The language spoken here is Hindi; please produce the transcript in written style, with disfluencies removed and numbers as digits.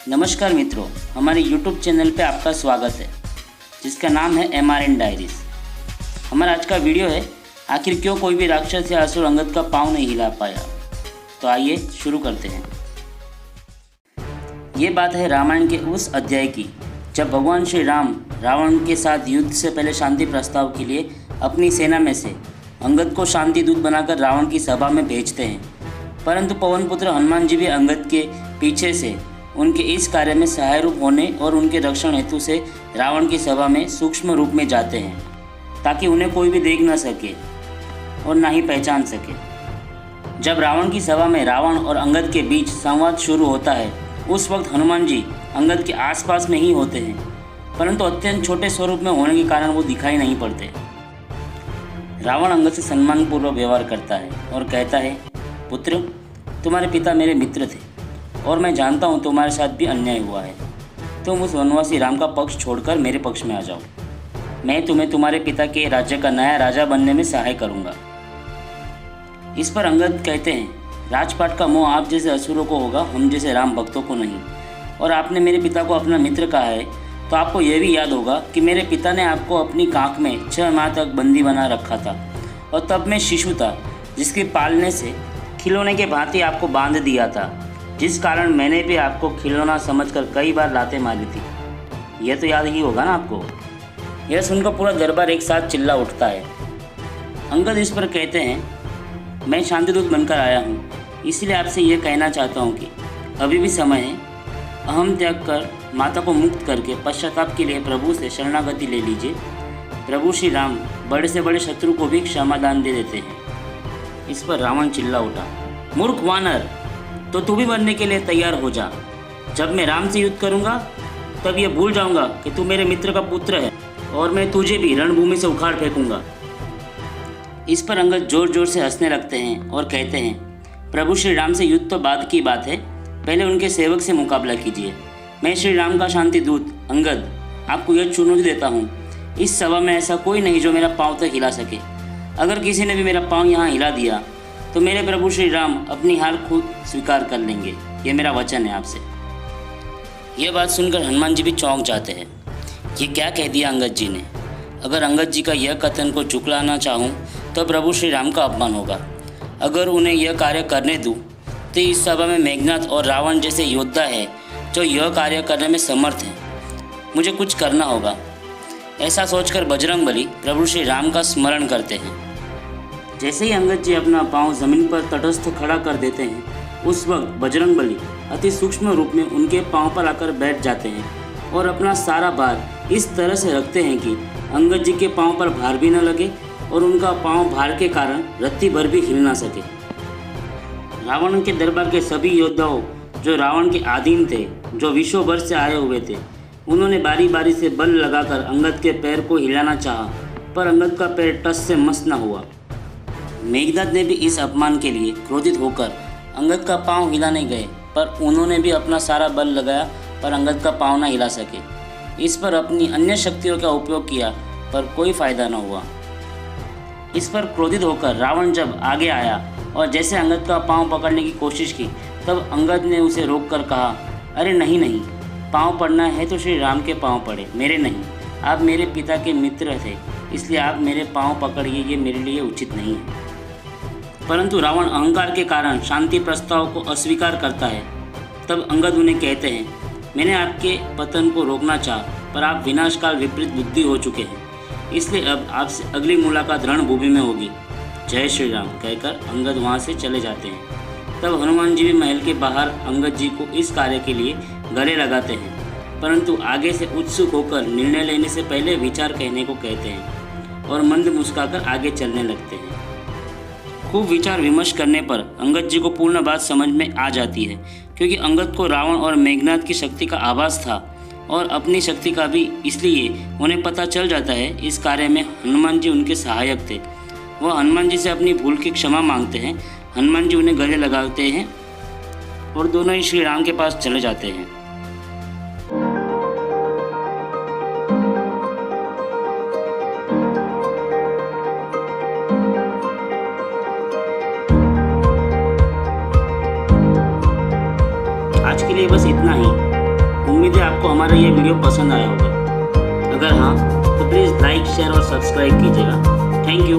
नमस्कार मित्रों, हमारे YouTube चैनल पे आपका स्वागत है जिसका नाम है MRN डायरीज। हमारा आज का वीडियो है आखिर क्यों कोई भी राक्षस या असुर अंगद का पाँव नहीं हिला पाया। तो आइए शुरू करते हैं। ये बात है रामायण के उस अध्याय की जब भगवान श्री राम रावण के साथ युद्ध से पहले शांति प्रस्ताव के लिए अपनी सेना में से अंगद को शांति दूत बनाकर रावण की सभा में भेजते हैं। परंतु पवन पुत्र हनुमान जी भी अंगद के पीछे से उनके इस कार्य में सहाय रूप होने और उनके रक्षण हेतु से रावण की सभा में सूक्ष्म रूप में जाते हैं ताकि उन्हें कोई भी देख न सके और ना ही पहचान सके। जब रावण की सभा में रावण और अंगद के बीच संवाद शुरू होता है उस वक्त हनुमान जी अंगद के आसपास में ही होते हैं, परंतु अत्यंत छोटे स्वरूप में होने के कारण वो दिखाई नहीं पड़ते। रावण अंगद से सम्मानपूर्वक व्यवहार करता है और कहता है, पुत्र, तुम्हारे पिता मेरे मित्र थे और मैं जानता हूँ तुम्हारे साथ भी अन्याय हुआ है। तुम उस वनवासी राम का पक्ष छोड़कर मेरे पक्ष में आ जाओ। मैं तुम्हें तुम्हारे पिता के राज्य का नया राजा बनने में सहाय करूँगा। इस पर अंगद कहते हैं, राजपाट का मोह आप जैसे असुरों को होगा, हम जैसे राम भक्तों को नहीं। और आपने मेरे पिता को अपना मित्र कहा है तो आपको यह भी याद होगा कि मेरे पिता ने आपको अपनी कांख में 6 माह तक बंदी बना रखा था और तब मैं शिशु था जिसके पालने से खिलौने के भांति आपको बांध दिया था, जिस कारण मैंने भी आपको खिलौना समझकर कई बार लातें मारी थी। यह तो याद ही होगा ना आपको। यह सुनकर पूरा दरबार एक साथ चिल्ला उठता है। अंगद इस पर कहते हैं, मैं शांतिदूत बनकर आया हूँ, इसलिए आपसे यह कहना चाहता हूँ कि अभी भी समय है। अहम त्याग कर माता को मुक्त करके पश्चाताप के लिए प्रभु से शरणागति ले लीजिए। प्रभु श्री राम बड़े से बड़े शत्रु को भी क्षमादान दे देते हैं। इस पर रावण चिल्ला उठा, मूर्ख वानर, तो तू भी मरने के लिए तैयार हो जा। जब मैं राम से युद्ध करूंगा तब ये भूल जाऊंगा कि तू मेरे मित्र का पुत्र है और मैं तुझे भी रणभूमि से उखाड़ फेंकूंगा। इस पर अंगद जोर जोर से हंसने लगते हैं और कहते हैं, प्रभु श्री राम से युद्ध तो बाद की बात है, पहले उनके सेवक से मुकाबला कीजिए। मैं श्री राम का शांति दूत अंगद आपको यह चुनौती देता हूँ, इस सभा में ऐसा कोई नहीं जो मेरा पाँव तक हिला सके। अगर किसी ने भी मेरा पाँव यहाँ हिला दिया तो मेरे प्रभु श्री राम अपनी हार खुद स्वीकार कर लेंगे। ये मेरा वचन है आपसे। यह बात सुनकर हनुमान जी भी चौंक जाते हैं। ये क्या कह दिया अंगद जी ने। अगर अंगद जी का यह कथन को झुकलाना चाहूँ तो प्रभु श्री राम का अपमान होगा। अगर उन्हें यह कार्य करने दूँ तो इस सभा में मेघनाथ और रावण जैसे योद्धा है जो यह कार्य करने में समर्थ हैं। मुझे कुछ करना होगा। ऐसा सोचकर बजरंगबली प्रभु श्री राम का स्मरण करते हैं। जैसे ही अंगद जी अपना पाँव जमीन पर तटस्थ खड़ा कर देते हैं उस वक्त बजरंगबली अति सूक्ष्म रूप में उनके पाँव पर आकर बैठ जाते हैं और अपना सारा भार इस तरह से रखते हैं कि अंगद जी के पाँव पर भार भी न लगे और उनका पाँव भार के कारण रत्ती भर भी हिल ना सके। रावण के दरबार के सभी योद्धाओं जो रावण के अधीन थे, जो विश्व भर से आए हुए थे, उन्होंने बारी बारी से बल लगाकर अंगद के पैर को हिलाना चाहा, पर अंगद का पैर टस से मस न हुआ। मेघनाथ ने भी इस अपमान के लिए क्रोधित होकर अंगद का पांव हिलाने गए, पर उन्होंने भी अपना सारा बल लगाया पर अंगद का पांव न हिला सके। इस पर अपनी अन्य शक्तियों का उपयोग किया पर कोई फायदा न हुआ। इस पर क्रोधित होकर रावण जब आगे आया और जैसे अंगद का पांव पकड़ने की कोशिश की तब अंगद ने उसे रोककर कहा, अरे नहीं नहीं, पाँव पड़ना है तो श्री राम के पाँव पड़े, मेरे नहीं। आप मेरे पिता के मित्र थे, इसलिए आप मेरे पाँव पकड़िए, ये मेरे लिए उचित नहीं है। परंतु रावण अहंकार के कारण शांति प्रस्ताव को अस्वीकार करता है। तब अंगद उन्हें कहते हैं, मैंने आपके पतन को रोकना चाहा, पर आप विनाशकाल विपरीत बुद्धि हो चुके हैं, इसलिए अब आपसे अगली मुलाकात रणभूमि में होगी। जय श्री राम कहकर अंगद वहाँ से चले जाते हैं। तब हनुमान जी भी महल के बाहर अंगद जी को इस कार्य के लिए गले लगाते हैं, परंतु आगे से उत्सुक होकर निर्णय लेने से पहले विचार कहने को कहते हैं और मंद मुस्कुराकर आगे चलने लगते हैं। खूब विचार विमर्श करने पर अंगद जी को पूर्ण बात समझ में आ जाती है, क्योंकि अंगद को रावण और मेघनाथ की शक्ति का आभास था और अपनी शक्ति का भी, इसलिए उन्हें पता चल जाता है इस कार्य में हनुमान जी उनके सहायक थे। वह हनुमान जी से अपनी भूल की क्षमा मांगते हैं। हनुमान जी उन्हें गले लगाते हैं और दोनों ही श्री राम के पास चले जाते हैं। आज के लिए बस इतना ही। उम्मीद है आपको हमारा ये वीडियो पसंद आया होगा। अगर हाँ तो प्लीज़ लाइक, शेयर और सब्सक्राइब कीजिएगा। Thank you.